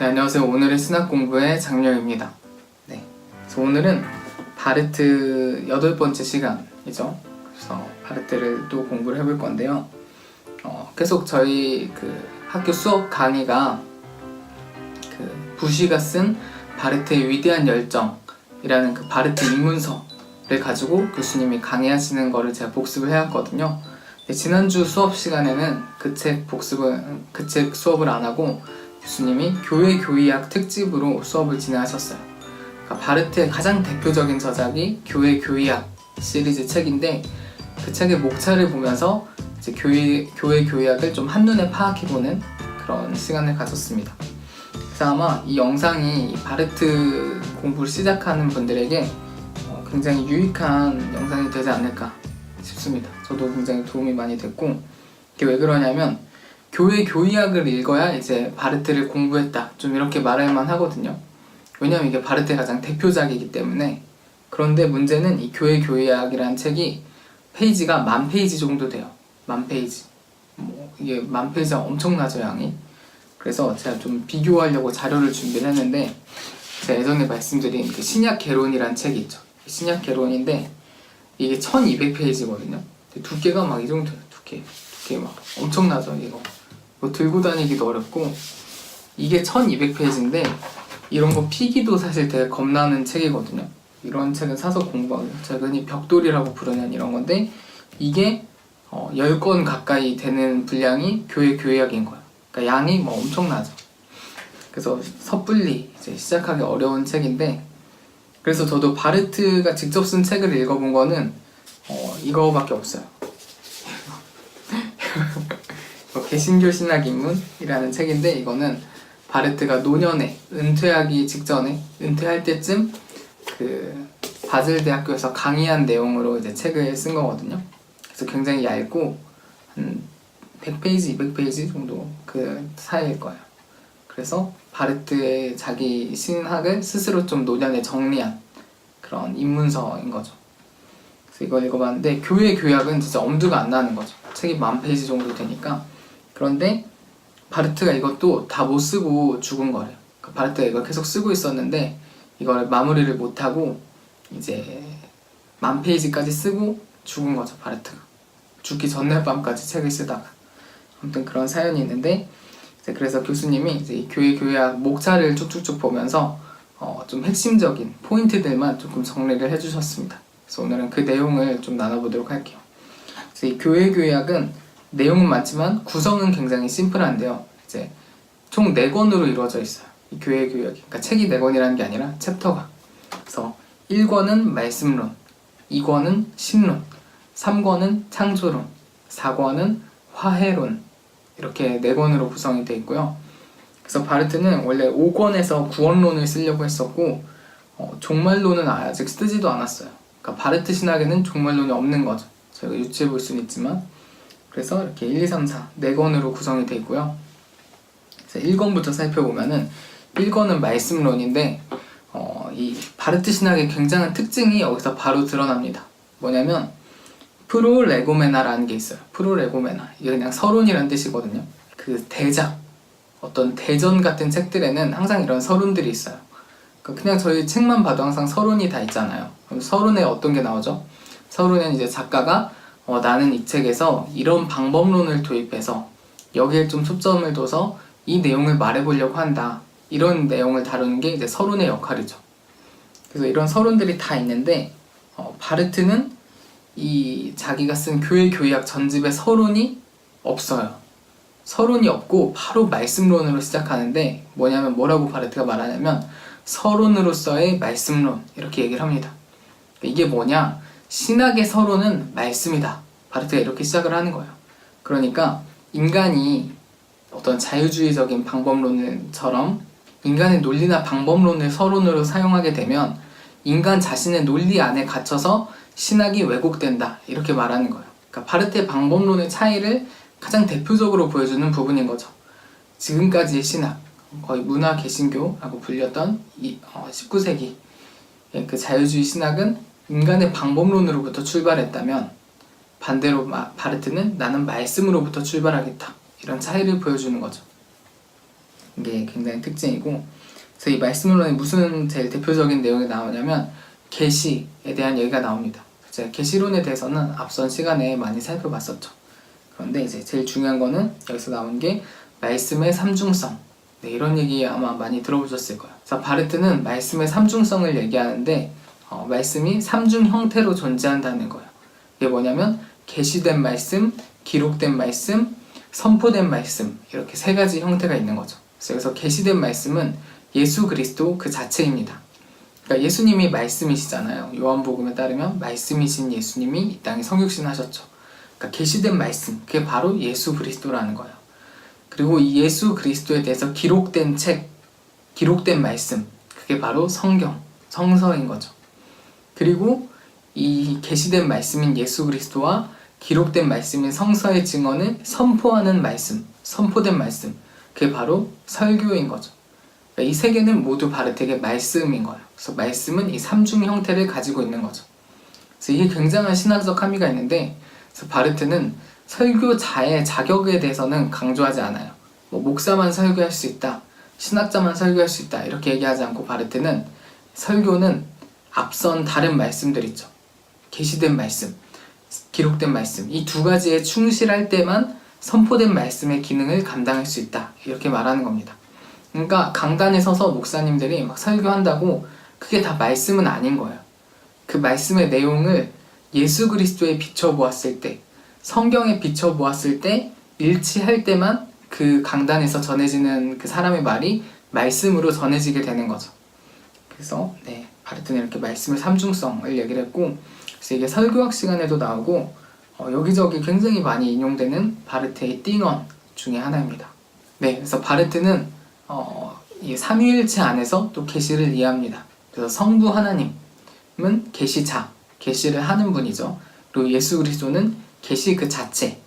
네, 안녕하세요. 오늘의 신학 공부의 장려입니다. 네, 그래서 오늘은 바르트 8번째 시간이죠. 그래서 바르트를 또 공부를 해볼 건데요. 계속 저희 학교 수업 강의가 부시가 쓴 바르트의 위대한 열정이라는 바르트 입문서를 가지고 교수님이 강의하시는 거를 제가 복습을 해왔거든요. 지난주 수업 시간에는 그 책 수업을 안 하고 교수님이 교회 교의학 특집으로 수업을 진행하셨어요. 그러니까 바르트의 가장 대표적인 저작이 교회 교의학 시리즈 책인데, 그 책의 목차를 보면서 이제 교회 교의학을 좀 한눈에 파악해보는 그런 시간을 가졌습니다. 그래서 아마 이 영상이 바르트 공부를 시작하는 분들에게 굉장히 유익한 영상이 되지 않을까 싶습니다. 저도 굉장히 도움이 많이 됐고, 이게 왜 그러냐면 교회 교의학을 읽어야 이제 바르트를 공부했다, 좀 이렇게 말할만 하거든요. 왜냐면 이게 바르트의 가장 대표작이기 때문에. 그런데 문제는 이 교회 교의학이라는 책이 페이지가 10,000페이지 정도 돼요. 10,000페이지. 이게 10,000페이지가 엄청나죠, 양이. 그래서 제가 좀 비교하려고 자료를 준비를 했는데, 제가 예전에 말씀드린 신약 개론이라는 책이 있죠. 신약 개론인데 이게 1200페이지거든요. 두께가 막 이 정도예요. 두께 막 엄청나죠. 이거 뭐 들고 다니기도 어렵고, 이게 1200페이지인데 이런 거 피기도 사실 되게 겁나는 책이거든요. 이런 책은 사서 공부하기, 제가 흔히 벽돌이라고 부르는 이런 건데, 이게 10권 가까이 되는 분량이 교회 교의학인 거예요. 그러니까 양이 뭐 엄청나죠. 그래서 섣불리 이제 시작하기 어려운 책인데, 그래서 저도 바르트가 직접 쓴 책을 읽어본 거는 이거밖에 없어요. 개신교 신학 입문이라는 책인데, 이거는 바르트가 노년에 은퇴하기 직전에, 은퇴할 때쯤 바즐 대학교에서 강의한 내용으로 이제 책을 쓴 거거든요. 그래서 굉장히 얇고 한 100페이지, 200페이지 정도 그 사이일 거예요. 그래서 바르트의 자기 신학을 스스로 좀 노년에 정리한 그런 입문서인 거죠. 그래서 이걸 읽어봤는데, 교회 교약은 진짜 엄두가 안 나는 거죠. 책이 10,000페이지 정도 되니까. 그런데 바르트가 이것도 다 못 쓰고 죽은 거래요. 그러니까 바르트가 이걸 계속 쓰고 있었는데 이걸 마무리를 못하고 이제 10,000페이지까지 쓰고 죽은 거죠, 바르트가. 죽기 전날 밤까지 책을 쓰다가. 아무튼 그런 사연이 있는데, 그래서 교수님이 이제 이 교회 교의학 목차를 쭉쭉쭉 보면서 좀 핵심적인 포인트들만 조금 정리를 해주셨습니다. 그래서 오늘은 그 내용을 좀 나눠보도록 할게요. 그래서 이 교회 교의학은 내용은 많지만 구성은 굉장히 심플한데요. 이제 총 4권으로 이루어져 있어요. 이 교회 교의학이. 그러니까 책이 4권이라는 게 아니라 챕터가. 그래서 1권은 말씀론, 2권은 신론, 3권은 창조론, 4권은 화해론, 이렇게 4권으로 구성이 되어 있고요. 그래서 바르트는 원래 5권에서 구원론을 쓰려고 했었고, 종말론은 아직 쓰지도 않았어요. 그러니까 바르트 신학에는 종말론이 없는 거죠. 저희가 유추해 볼 수는 있지만. 그래서 이렇게 1, 2, 3, 4 4권으로 구성이 되어 있고요. 그래서 1권부터 살펴보면은, 1권은 말씀론인데 이 바르트 신학의 굉장한 특징이 여기서 바로 드러납니다. 뭐냐면 프로레고메나라는 게 있어요. 프로레고메나, 이게 그냥 서론이라는 뜻이거든요. 대작, 어떤 대전 같은 책들에는 항상 이런 서론들이 있어요. 그냥 저희 책만 봐도 항상 서론이 다 있잖아요. 그럼 서론에 어떤 게 나오죠? 서론에는 이제 작가가 나는 이 책에서 이런 방법론을 도입해서 여기에 좀 초점을 둬서 이 내용을 말해보려고 한다, 이런 내용을 다루는 게 이제 서론의 역할이죠. 그래서 이런 서론들이 다 있는데, 바르트는 이 자기가 쓴 교회 교의학 전집에 서론이 없어요. 서론이 없고 바로 말씀론으로 시작하는데, 뭐라고 바르트가 말하냐면 서론으로서의 말씀론, 이렇게 얘기를 합니다. 이게 뭐냐? 신학의 서론은 말씀이다, 바르트가 이렇게 시작을 하는 거예요. 그러니까 인간이 어떤 자유주의적인 방법론처럼 인간의 논리나 방법론을 서론으로 사용하게 되면 인간 자신의 논리 안에 갇혀서 신학이 왜곡된다, 이렇게 말하는 거예요. 그러니까 바르트의 방법론의 차이를 가장 대표적으로 보여주는 부분인 거죠. 지금까지의 신학, 거의 문화 개신교라고 불렸던 19세기 그 자유주의 신학은 인간의 방법론으로부터 출발했다면, 반대로 바르트는 나는 말씀으로부터 출발하겠다, 이런 차이를 보여주는 거죠. 이게 굉장히 특징이고, 그래서 이 말씀론에 무슨 제일 대표적인 내용이 나오냐면 계시에 대한 얘기가 나옵니다. 제가 계시론에 대해서는 앞선 시간에 많이 살펴봤었죠. 그런데 이제 제일 중요한 거는 여기서 나온 게 말씀의 삼중성. 네, 이런 얘기 아마 많이 들어보셨을 거예요. 그래서 바르트는 말씀의 삼중성을 얘기하는데 말씀이 삼중 형태로 존재한다는 거예요. 이게 뭐냐면 계시된 말씀, 기록된 말씀, 선포된 말씀, 이렇게 세 가지 형태가 있는 거죠. 그래서 여기서 계시된 말씀은 예수 그리스도 그 자체입니다. 그러니까 예수님이 말씀이시잖아요. 요한복음에 따르면 말씀이신 예수님이 이 땅에 성육신 하셨죠. 그러니까 계시된 말씀, 그게 바로 예수 그리스도라는 거예요. 그리고 이 예수 그리스도에 대해서 기록된 책, 기록된 말씀, 그게 바로 성경, 성서인 거죠. 그리고 이 계시된 말씀인 예수 그리스도와 기록된 말씀인 성서의 증언을 선포하는 말씀, 선포된 말씀, 그게 바로 설교인 거죠. 그러니까 이 세 개는 모두 바르트에게 말씀인 거예요. 그래서 말씀은 이 삼중 형태를 가지고 있는 거죠. 그래서 이게 굉장한 신학적 함의가 있는데, 그래서 바르트는 설교자의 자격에 대해서는 강조하지 않아요. 뭐 목사만 설교할 수 있다, 신학자만 설교할 수 있다, 이렇게 얘기하지 않고 바르트는 설교는 앞선 다른 말씀들 있죠. 계시된 말씀, 기록된 말씀, 이 두 가지에 충실할 때만 선포된 말씀의 기능을 감당할 수 있다, 이렇게 말하는 겁니다. 그러니까 강단에 서서 목사님들이 막 설교한다고 그게 다 말씀은 아닌 거예요. 그 말씀의 내용을 예수 그리스도에 비춰보았을 때, 성경에 비춰보았을 때 일치할 때만 그 강단에서 전해지는 그 사람의 말이 말씀으로 전해지게 되는 거죠. 그래서 바르트는 이렇게 말씀의 삼중성을 얘기를 했고, 그래서 이게 설교학 시간에도 나오고 여기저기 굉장히 많이 인용되는 바르트의 띵언 중에 하나입니다. 그래서 바르트는 이 삼위일체 안에서 또 계시를 이해합니다. 그래서 성부 하나님은 계시자, 계시를 하는 분이죠. 그리고 예수 그리스도는 계시 그 자체,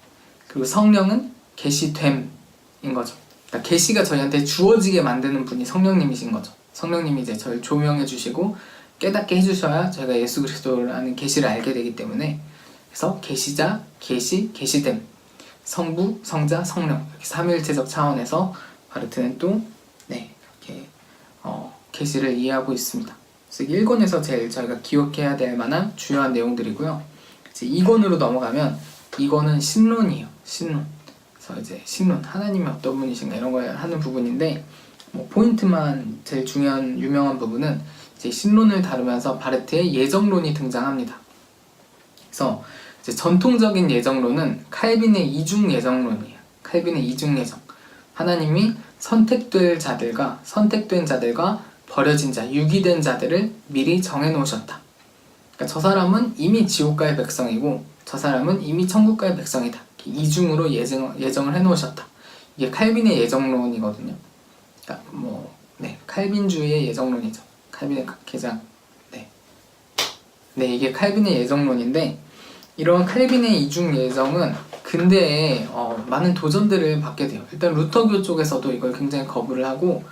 그리고 성령은 계시됨인 거죠. 그러니까 계시가 저희한테 주어지게 만드는 분이 성령님이신 거죠. 성령님이 이제 저를 조명해 주시고 깨닫게 해주셔야 저희가 예수 그리스도라는 계시를 알게 되기 때문에, 그래서 계시자, 계시, 계시됨, 성부, 성자, 성령, 이렇게 삼위일체적 차원에서 바르트는 또 이렇게 계시를 이해하고 있습니다. 그래서 1권에서 제일 저희가 기억해야 될 만한 주요한 내용들이고요. 이제 2권으로 넘어가면, 2권은 신론이에요. 신론. 그래서 이제 신론, 하나님이 어떤 분이신가 이런 걸 하는 부분인데, 뭐 포인트만 제일 중요한 유명한 부분은 이제 신론을 다루면서 바르트의 예정론이 등장합니다. 그래서 이제 전통적인 예정론은 칼빈의 이중 예정론이에요. 칼빈의 이중 예정. 하나님이 선택된 자들과 버려진 자, 유기된 자들을 미리 정해놓으셨다. 그러니까 저 사람은 이미 지옥가의 백성이고 저 사람은 이미 천국가의 백성이다. 이중으로 예정을 해놓으셨다. 이게 칼빈의 예정론이거든요. 그러니까 칼빈주의의 예정론이죠. 칼빈의 개장. 이게 칼빈의 예정론인데, 이런 칼빈의 이중 예정은 근대에 많은 도전들을 받게 돼요. 일단 루터교 쪽에서도 이걸 굉장히 거부를 하고,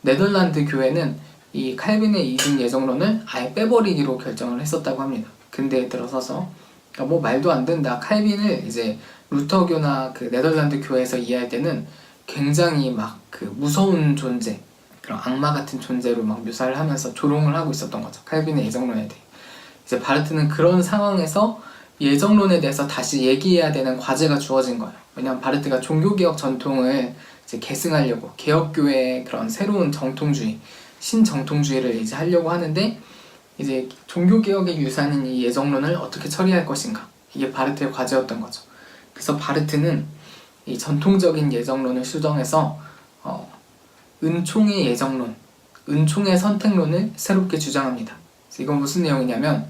네덜란드 교회는 이 칼빈의 이중 예정론을 아예 빼버리기로 결정을 했었다고 합니다. 근대에 들어서서. 그러니까 뭐 말도 안 된다. 칼빈을 이제 루터교나 그 네덜란드 교회에서 이해할 때는 굉장히 막 그 무서운 존재, 그런 악마 같은 존재로 막 묘사를 하면서 조롱을 하고 있었던 거죠. 칼빈의 예정론에 대해. 이제 바르트는 그런 상황에서 예정론에 대해서 다시 얘기해야 되는 과제가 주어진 거예요. 왜냐하면 바르트가 종교개혁 전통을 이제 계승하려고, 개혁교회의 그런 새로운 정통주의, 신정통주의를 이제 하려고 하는데, 이제 종교개혁의 유산인 이 예정론을 어떻게 처리할 것인가, 이게 바르트의 과제였던 거죠. 그래서 바르트는 이 전통적인 예정론을 수정해서 은총의 예정론, 은총의 선택론을 새롭게 주장합니다. 그래서 이건 무슨 내용이냐면,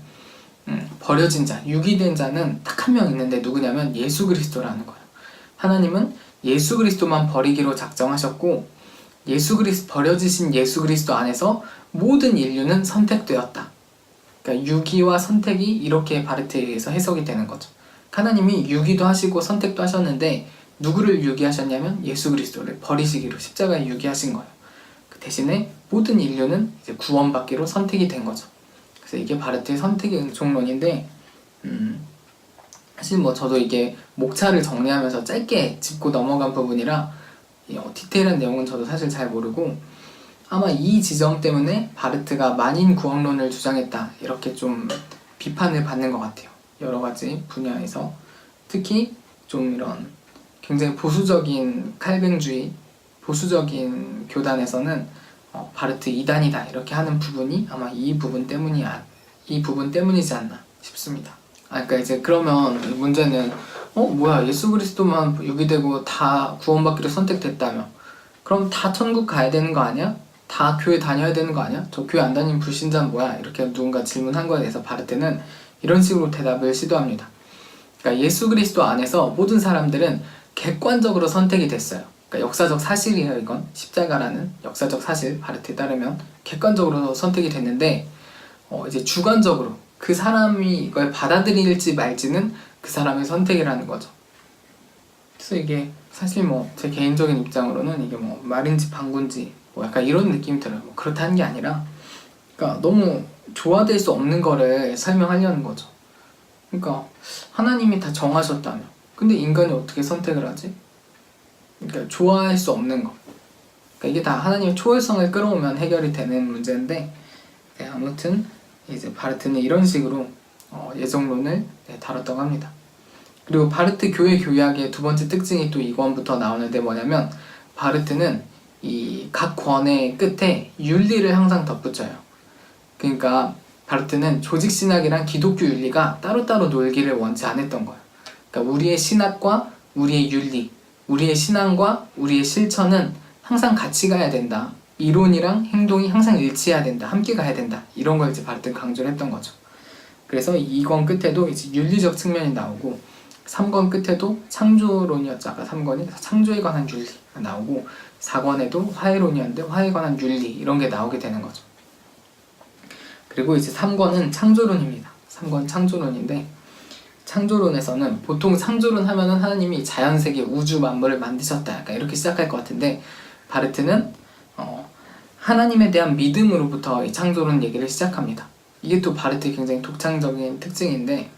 버려진 자, 유기된 자는 딱 한 명 있는데 누구냐면 예수 그리스도라는 거예요. 하나님은 예수 그리스도만 버리기로 작정하셨고, 버려지신 예수 그리스도 안에서 모든 인류는 선택되었다. 그러니까 유기와 선택이 이렇게 바르트에 의해서 해석이 되는 거죠. 하나님이 유기도 하시고 선택도 하셨는데 누구를 유기하셨냐면 예수 그리스도를 버리시기로 십자가에 유기하신 거예요. 그 대신에 모든 인류는 이제 구원받기로 선택이 된 거죠. 그래서 이게 바르트의 선택의 은총론인데, 사실 뭐 저도 이게 목차를 정리하면서 짧게 짚고 넘어간 부분이라 디테일한 내용은 저도 사실 잘 모르고 아마 이 지점 때문에 바르트가 만인 구원론을 주장했다 이렇게 좀 비판을 받는 것 같아요. 여러 가지 분야에서 특히 좀 이런 굉장히 보수적인 칼뱅주의, 보수적인 교단에서는 바르트 이단이다 이렇게 하는 부분이 아마 이 부분 때문이지 않나 싶습니다. 그러니까 이제 그러면 문제는 뭐야 예수 그리스도만 유기되고 다 구원받기로 선택됐다며 그럼 다 천국 가야 되는 거 아니야? 다 교회 다녀야 되는 거 아니야? 저 교회 안 다니는 불신자는 뭐야? 이렇게 누군가 질문한 거에 대해서 바르트는 이런 식으로 대답을 시도합니다. 그러니까 예수 그리스도 안에서 모든 사람들은 객관적으로 선택이 됐어요. 그러니까 역사적 사실이에요. 이건 십자가라는 역사적 사실, 바르트에 따르면 객관적으로 선택이 됐는데 이제 주관적으로 그 사람이 이걸 받아들일지 말지는 그 사람의 선택이라는 거죠. 그래서 이게 사실 제 개인적인 입장으로는 이게 말인지 방구인지 약간 이런 느낌이 들어요. 그렇다는 게 아니라 그러니까 너무 조화될 수 없는 거를 설명하려는 거죠. 그러니까 하나님이 다 정하셨다며 근데 인간이 어떻게 선택을 하지? 그러니까 좋아할 수 없는 거. 그러니까 이게 다 하나님의 초월성을 끌어오면 해결이 되는 문제인데 아무튼 이제 바르트는 이런 식으로 예정론을 다뤘다고 합니다. 그리고 바르트 교회 교약의 두 번째 특징이 또 이권부터 나오는데 뭐냐면 바르트는 이 각 권의 끝에 윤리를 항상 덧붙여요. 그러니까 바르트는 조직신학이랑 기독교 윤리가 따로따로 놀기를 원치 않았던 거예요. 그러니까 우리의 신학과 우리의 윤리, 우리의 신앙과 우리의 실천은 항상 같이 가야 된다. 이론이랑 행동이 항상 일치해야 된다. 함께 가야 된다. 이런 걸 이제 바르트는 강조를 했던 거죠. 그래서 2권 끝에도 이제 윤리적 측면이 나오고 3권 끝에도 창조론이었죠. 아까 3권이 창조에 관한 윤리가 나오고 4권에도 화해론이었는데 화해에 관한 윤리 이런 게 나오게 되는 거죠. 그리고 이제 3권은 창조론입니다. 3권 창조론인데 창조론에서는 보통 창조론 하면은 하나님이 자연세계 우주 만물을 만드셨다 약간 이렇게 시작할 것 같은데 바르트는 하나님에 대한 믿음으로부터 이 창조론 얘기를 시작합니다. 이게 또 바르트의 굉장히 독창적인 특징인데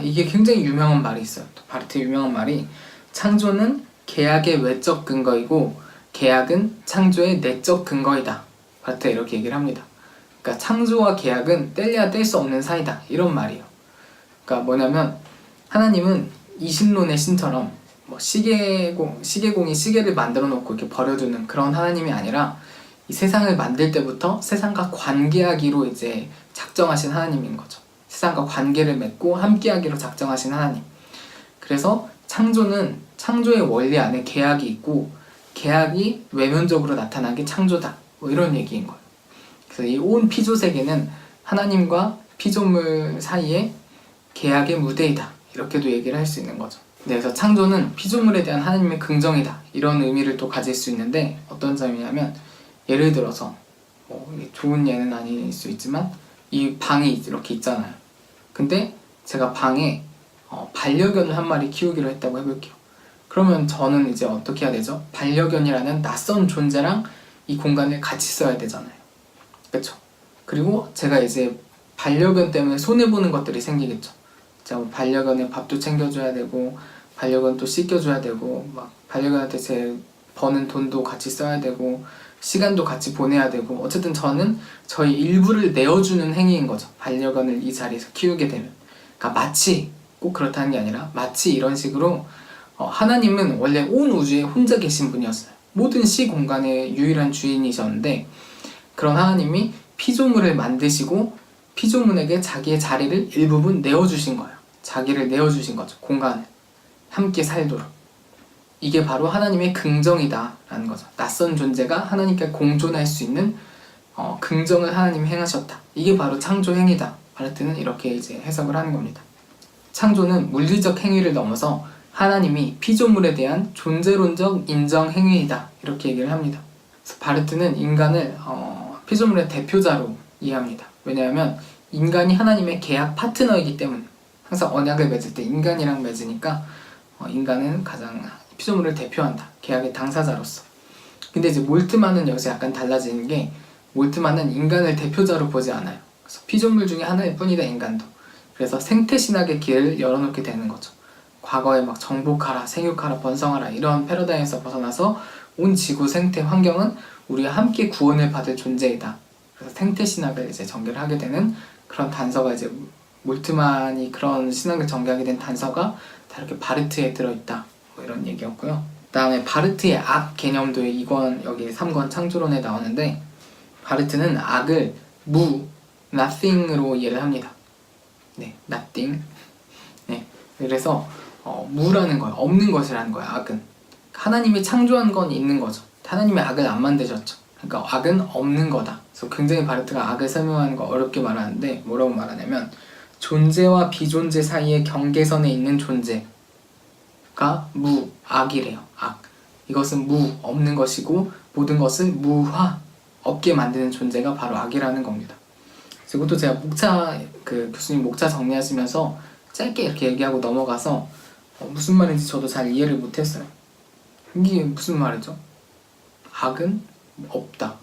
이게 굉장히 유명한 말이 있어요. 또 바르트의 유명한 말이 창조는 계약의 외적 근거이고 계약은 창조의 내적 근거이다. 바르트가 이렇게 얘기를 합니다. 그러니까 창조와 계약은 뗄래야 뗄 수 없는 사이다. 이런 말이에요. 그러니까 뭐냐면 하나님은 이신론의 신처럼 시계공이 시계를 만들어 놓고 이렇게 버려두는 그런 하나님이 아니라 이 세상을 만들 때부터 세상과 관계하기로 이제 작정하신 하나님인 거죠. 세상과 관계를 맺고 함께하기로 작정하신 하나님. 그래서 창조는 창조의 원리 안에 계약이 있고 계약이 외면적으로 나타난 게 창조다. 이런 얘기인 거예요. 그래서 이 온 피조세계는 하나님과 피조물 사이에 계약의 무대이다. 이렇게도 얘기를 할 수 있는 거죠. 그래서 창조는 피조물에 대한 하나님의 긍정이다. 이런 의미를 또 가질 수 있는데 어떤 점이냐면 예를 들어서 좋은 예는 아닐 수 있지만 이 방이 이렇게 있잖아요. 근데 제가 방에 반려견을 한 마리 키우기로 했다고 해볼게요. 그러면 저는 이제 어떻게 해야 되죠? 반려견이라는 낯선 존재랑 이 공간을 같이 써야 되잖아요. 그쵸? 그리고 제가 이제 반려견 때문에 손해보는 것들이 생기겠죠. 제가 반려견의 밥도 챙겨줘야 되고 반려견 또 씻겨줘야 되고 반려견한테 제 버는 돈도 같이 써야 되고 시간도 같이 보내야 되고 어쨌든 저는 저희 일부를 내어주는 행위인 거죠. 반려견을 이 자리에서 키우게 되면. 그러니까 마치 꼭 그렇다는 게 아니라 마치 이런 식으로 하나님은 원래 온 우주에 혼자 계신 분이었어요. 모든 시공간의 유일한 주인이셨는데 그런 하나님이 피조물을 만드시고 피조물에게 자기의 자리를 일부분 내어주신 거예요. 자기를 내어주신 거죠. 공간을 함께 살도록. 이게 바로 하나님의 긍정이다 라는 거죠. 낯선 존재가 하나님께 공존할 수 있는 긍정을 하나님이 행하셨다. 이게 바로 창조 행위다. 바르트는 이렇게 이제 해석을 하는 겁니다. 창조는 물리적 행위를 넘어서 하나님이 피조물에 대한 존재론적 인정 행위이다. 이렇게 얘기를 합니다. 그래서 바르트는 인간을 피조물의 대표자로 이해합니다. 왜냐하면 인간이 하나님의 계약 파트너이기 때문에 항상 언약을 맺을 때 인간이랑 맺으니까 인간은 가장 피조물을 대표한다. 계약의 당사자로서. 근데 이제 몰트만은 여기서 약간 달라지는 게 몰트만은 인간을 대표자로 보지 않아요. 그래서 피조물 중에 하나일 뿐이다 인간도. 그래서 생태신학의 길을 열어놓게 되는 거죠. 과거에 정복하라, 생육하라, 번성하라 이런 패러다임에서 벗어나서 온 지구 생태 환경은 우리와 함께 구원을 받을 존재이다. 그래서 생태 신학을 이제 전개를 하게 되는 그런 단서가 이제 몰트만이 그런 신학을 전개하게 된 단서가 다 이렇게 바르트에 들어있다. 뭐 이런 얘기였고요. 그 다음에 바르트의 악 개념도 이권 여기 3권 창조론에 나오는데 바르트는 악을 무, nothing으로 이해를 합니다. 네, nothing. 네, 그래서 무라는 거예요. 없는 것이라는 거예요. 악은 하나님이 창조한 건 있는 거죠. 하나님이 악을 안 만드셨죠. 그러니까 악은 없는 거다. 그래서 굉장히 바르트가 악을 설명하는 거 어렵게 말하는데 뭐라고 말하냐면 존재와 비존재 사이의 경계선에 있는 존재가 무, 악이래요. 악. 이것은 무, 없는 것이고 모든 것을 무화, 없게 만드는 존재가 바로 악이라는 겁니다. 이것도 제가 교수님 목차 정리하시면서 짧게 이렇게 얘기하고 넘어가서 무슨 말인지 저도 잘 이해를 못했어요. 이게 무슨 말이죠? 악은 없다.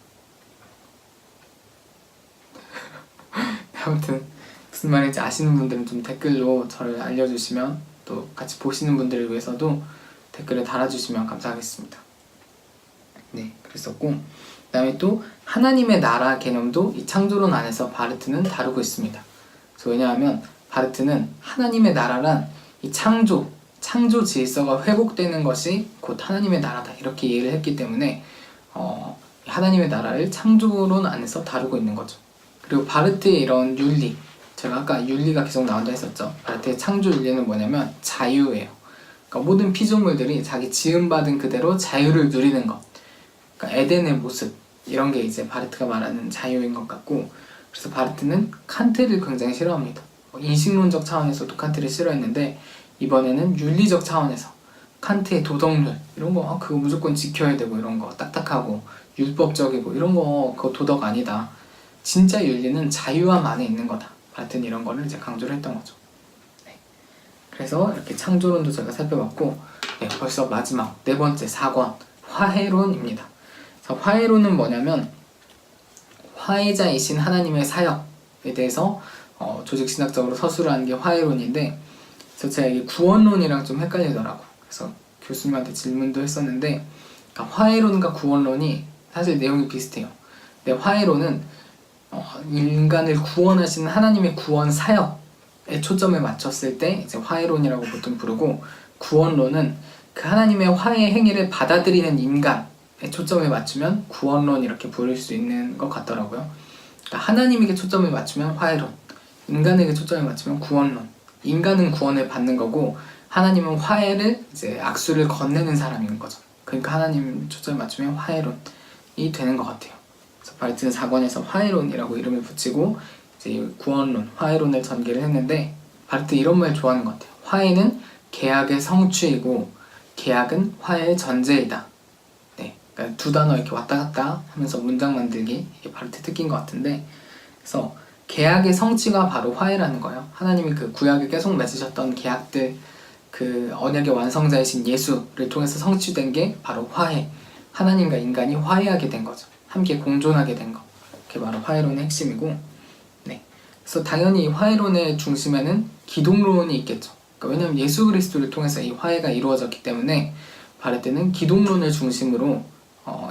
아무튼 무슨 말인지 아시는 분들은 좀 댓글로 저를 알려주시면 또 같이 보시는 분들을 위해서도 댓글을 달아주시면 감사하겠습니다. 네, 그랬었고 그 다음에 또 하나님의 나라 개념도 이 창조론 안에서 바르트는 다루고 있습니다. 그래서 왜냐하면 바르트는 하나님의 나라란 이 창조 질서가 회복되는 것이 곧 하나님의 나라다 이렇게 이해를 했기 때문에 하나님의 나라를 창조론 안에서 다루고 있는 거죠. 그리고 바르트의 이런 윤리, 제가 아까 윤리가 계속 나온다 했었죠. 바르트의 창조 윤리는 뭐냐면 자유예요. 그러니까 모든 피조물들이 자기 지음받은 그대로 자유를 누리는 것, 그러니까 에덴의 모습, 이런 게 이제 바르트가 말하는 자유인 것 같고, 그래서 바르트는 칸트를 굉장히 싫어합니다. 인식론적 차원에서도 칸트를 싫어했는데 이번에는 윤리적 차원에서 칸트의 도덕률 이런 거 그거 무조건 지켜야 되고 이런 거 딱딱하고 율법적이고 이런 거 그거 도덕 아니다. 진짜 윤리는 자유함 안에 있는 거다. 바르트는 이런 거를 이제 강조를 했던 거죠. 네. 그래서 이렇게 창조론도 제가 살펴봤고, 네, 벌써 마지막 네 번째 4권 화해론입니다. 그래서 화해론은 뭐냐면 화해자이신 하나님의 사역에 대해서 조직신학적으로 서술을 하는 게 화해론인데, 그래서 제가 이게 구원론이랑 좀 헷갈리더라고. 그래서 교수님한테 질문도 했었는데, 그러니까 화해론과 구원론이 사실 내용이 비슷해요. 근데 화해론은 인간을 구원하시는 하나님의 구원 사역에 초점을 맞췄을 때 이제 화해론이라고 보통 부르고, 구원론은 그 하나님의 화해 행위를 받아들이는 인간에 초점을 맞추면 구원론 이렇게 부를 수 있는 것 같더라고요. 그러니까 하나님에게 초점을 맞추면 화해론, 인간에게 초점을 맞추면 구원론. 인간은 구원을 받는 거고 하나님은 화해를 이제 악수를 건네는 사람인 거죠. 그러니까 하나님 초점을 맞추면 화해론이 되는 것 같아요. 그래서 바르트는 4권에서 화해론이라고 이름을 붙이고 이제 구원론, 화해론을 전개를 했는데, 바르트 이런 말 좋아하는 것 같아요. 화해는 계약의 성취이고 계약은 화해의 전제이다. 네, 그러니까 두 단어 이렇게 왔다 갔다 하면서 문장 만들기, 이게 바르트 특기인 것 같은데, 그래서 계약의 성취가 바로 화해라는 거예요. 하나님이 그 구약에 계속 맺으셨던 계약들, 그 언약의 완성자이신 예수를 통해서 성취된 게 바로 화해. 하나님과 인간이 화해하게 된 거죠. 함께 공존하게 된 거. 그게 바로 화해론의 핵심이고, 네. 그래서 당연히 이 화해론의 중심에는 기독론이 있겠죠. 그러니까 왜냐하면 예수 그리스도를 통해서 이 화해가 이루어졌기 때문에 바르트는 기독론을 중심으로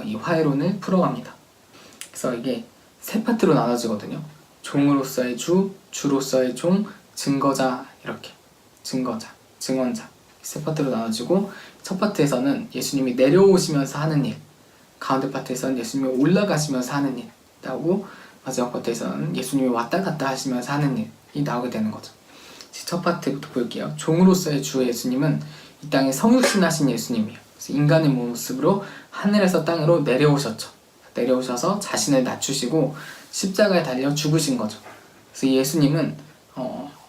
이 화해론을 풀어갑니다. 그래서 이게 세 파트로 나눠지거든요. 종으로서의 주, 주로서의 종, 증거자, 이렇게 증거자, 증언자 세 파트로 나눠지고, 첫 파트에서는 예수님이 내려오시면서 하는 일, 가운데 파트에서는 예수님이 올라가시면서 하는 일 나오고, 마지막 파트에서는 예수님이 왔다 갔다 하시면서 하는 일이 나오게 되는 거죠. 첫 파트부터 볼게요. 종으로서의 주 예수님은 이 땅에 성육신하신 예수님이에요. 그래서 인간의 모습으로 하늘에서 땅으로 내려오셨죠. 내려오셔서 자신을 낮추시고 십자가에 달려 죽으신 거죠. 그래서 예수님은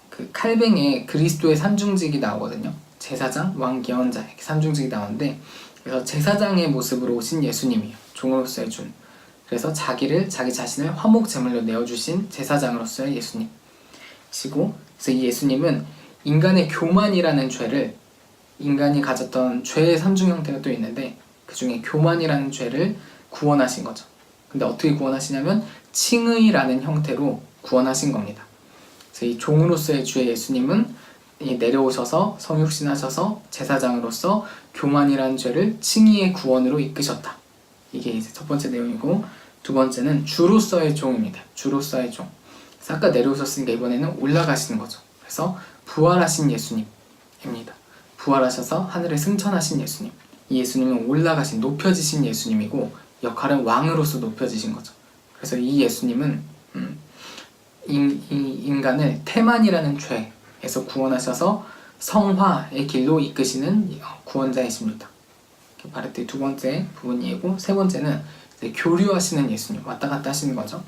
그 칼뱅에 그리스도의 삼중직이 나오거든요. 제사장, 왕, 예언자 이렇게 삼중직이 나오는데, 그래서 제사장의 모습으로 오신 예수님이에요. 종으로서의 주. 그래서 자기 자신을 화목 제물로 내어주신 제사장으로서의 예수님이시고, 그래서 이 예수님은 인간의 교만이라는 죄를, 인간이 가졌던 죄의 3중 형태가 또 있는데 그 중에 교만이라는 죄를 구원하신 거죠. 근데 어떻게 구원하시냐면 칭의라는 형태로 구원하신 겁니다. 그래서 이 종으로서의 주의 예수님은 내려오셔서 성육신하셔서 제사장으로서 교만이라는 죄를 칭의의 구원으로 이끄셨다. 이게 이제 첫 번째 내용이고, 두 번째는 주로서의 종입니다. 주로서의 종. 그래서 아까 내려오셨으니까 이번에는 올라가시는 거죠. 그래서 부활하신 예수님입니다. 부활하셔서 하늘에 승천하신 예수님. 이 예수님은 올라가신, 높여지신 예수님이고, 역할은 왕으로서 높여지신 거죠. 그래서 이 예수님은 인간을 태만이라는 죄에서 구원하셔서 성화의 길로 이끄시는 구원자이십니다. 바르트의 두 번째 부분이고, 세 번째는 이제 교류하시는 예수님, 왔다 갔다 하시는 거죠.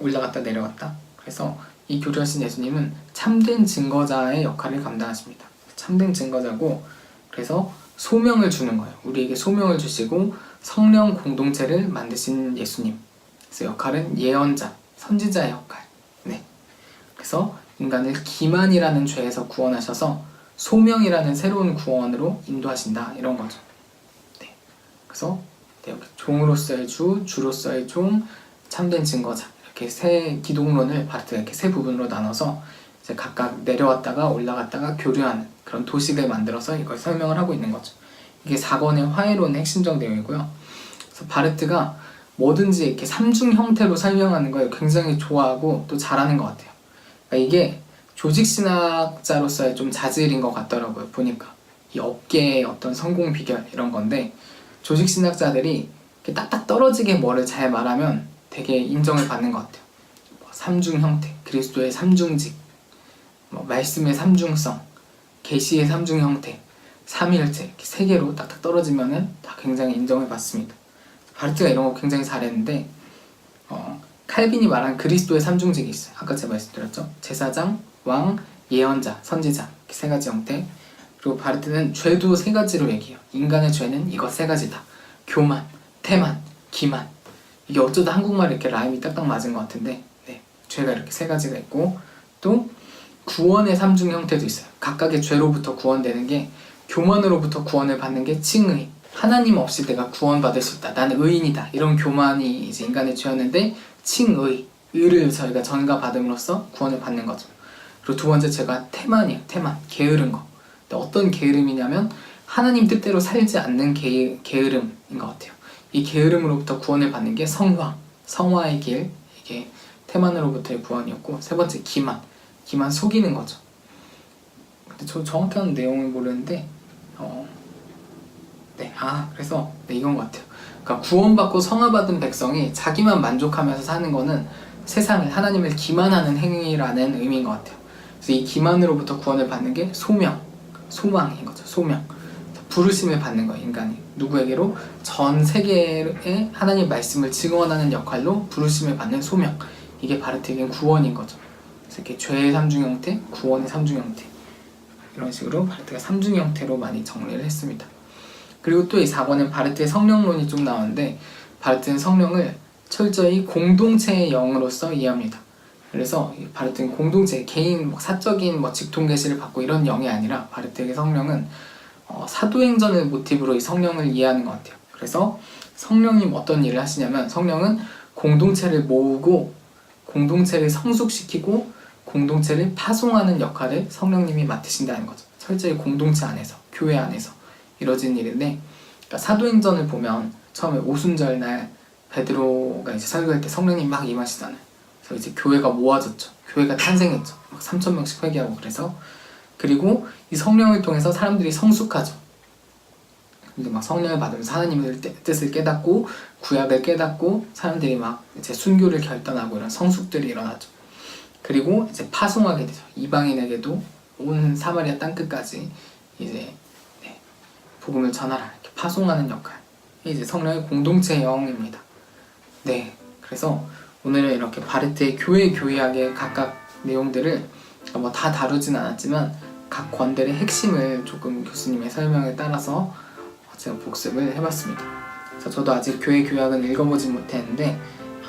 올라갔다 내려갔다. 그래서 이 교류하신 예수님은 참된 증거자의 역할을 감당하십니다. 참된 증거자고, 그래서 소명을 주는 거예요. 우리에게 소명을 주시고 성령 공동체를 만드신 예수님. 그래서 역할은 예언자, 선지자의 역할. 네. 그래서 인간을 기만이라는 죄에서 구원하셔서 소명이라는 새로운 구원으로 인도하신다. 이런 거죠. 네. 그래서 여기 종으로서의 주, 주로서의 종, 참된 증거자. 이렇게 세 기독론을 바르트가 이렇게 세 부분으로 나눠서 이제 각각 내려왔다가 올라갔다가 교류하는 그런 도식을 만들어서 이걸 설명을 하고 있는 거죠. 이게 4권의 화해론의 핵심적 내용이고요. 그래서 바르트가 뭐든지 이렇게 삼중 형태로 설명하는 걸 굉장히 좋아하고 또 잘하는 것 같아요. 그러니까 이게 조직신학자로서의 좀 자질인 것 같더라고요. 보니까 이 업계의 어떤 성공 비결 이런 건데, 조직신학자들이 이렇게 딱딱 떨어지게 뭐를 잘 말하면 되게 인정을 받는 것 같아요. 삼중 형태, 그리스도의 삼중직, 말씀의 삼중성, 계시의 삼중 형태, 삼일체 이렇게 세 개로 딱딱 떨어지면은 다 굉장히 인정을 받습니다. 바르트가 이런 거 굉장히 잘했는데, 칼빈이 말한 그리스도의 삼중직이 있어요. 아까 제가 말씀드렸죠. 제사장, 왕, 예언자, 선지자 이렇게 세 가지 형태. 그리고 바르트는 죄도 세 가지로 얘기해요. 인간의 죄는 이거 세 가지다. 교만, 태만, 기만. 이게 어쩌다 한국말에 이렇게 라임이 딱딱 맞은 것 같은데, 네, 죄가 이렇게 세 가지가 있고, 또 구원의 삼중 형태도 있어요. 각각의 죄로부터 구원되는 게, 교만으로부터 구원을 받는 게 칭의. 하나님 없이 내가 구원받을 수 있다. 나는 의인이다. 이런 교만이 이제 인간의 죄였는데, 칭의. 의를 저희가 전가받음으로써 구원을 받는 거죠. 그리고 두 번째 죄가 태만이에요. 태만. 게으른 거. 근데 어떤 게으름이냐면 하나님 뜻대로 살지 않는 게으름인 것 같아요. 이 게으름으로부터 구원을 받는 게 성화. 성화의 길. 이게 태만으로부터의 구원이었고, 세 번째 기만. 기만, 속이는 거죠. 근데 저 정확한 내용을 모르는데, 그래서 이건 것 같아요. 그러니까 구원받고 성화받은 백성이 자기만 만족하면서 사는 거는 세상을, 하나님을 기만하는 행위라는 의미인 것 같아요. 그래서 이 기만으로부터 구원을 받는 게 소명, 소망인 거죠. 소명. 부르심을 받는 거예요. 인간이 누구에게로? 전 세계에 하나님 말씀을 증언하는 역할로 부르심을 받는 소명. 이게 바르트에겐 구원인 거죠. 그래서 이렇게 죄의 삼중 형태, 구원의 삼중 형태, 이런 식으로 바르트가 삼중 형태로 많이 정리를 했습니다. 그리고 또 이 4권은 바르트의 성령론이 좀 나오는데, 바르트는 성령을 철저히 공동체의 영으로서 이해합니다. 그래서 바르트는 공동체, 개인 사적인 직통 계시를 받고 이런 영이 아니라, 바르트에게 성령은 사도행전을 모티브로 이 성령을 이해하는 것 같아요. 그래서 성령님 어떤 일을 하시냐면, 성령은 공동체를 모으고 공동체를 성숙시키고 공동체를 파송하는 역할을 성령님이 맡으신다는 거죠. 철저히 공동체 안에서, 교회 안에서 이루어진 일인데, 그러니까 사도행전을 보면 처음에 오순절 날 베드로가 이제 설교할 때 성령님 막 임하시잖아요. 그래서 이제 교회가 모아졌죠. 교회가 탄생했죠. 막 3,000명씩 회개하고. 그래서 그리고 이 성령을 통해서 사람들이 성숙하죠. 근데 막 성령을 받으면서 하나님의 뜻을 깨닫고 구약을 깨닫고 사람들이 막 이제 순교를 결단하고 이런 성숙들이 일어나죠. 그리고 이제 파송하게 되죠. 이방인에게도 온 사마리아 땅끝까지 이제 복음을 전하라, 이렇게 파송하는 역할. 이제 성령의 공동체의 영입니다. 네, 그래서 오늘은 이렇게 바르트의 교회학의 각각 내용들을 다 다루진 않았지만 각 권들의 핵심을 조금 교수님의 설명에 따라서 제가 복습을 해봤습니다. 그래서 저도 아직 교회학은 읽어보진 못했는데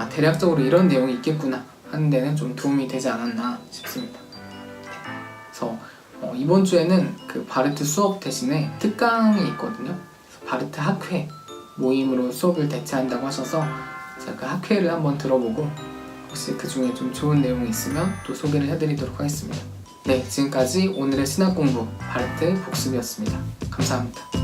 대략적으로 이런 내용이 있겠구나 하는 데는 좀 도움이 되지 않았나 싶습니다. 그래서 이번 주에는 그 바르트 수업 대신에 특강이 있거든요. 바르트 학회 모임으로 수업을 대체한다고 하셔서 제가 그 학회를 한번 들어보고 혹시 그 중에 좀 좋은 내용이 있으면 또 소개를 해드리도록 하겠습니다. 네, 지금까지 오늘의 신학 공부 바르트 복습이었습니다. 감사합니다.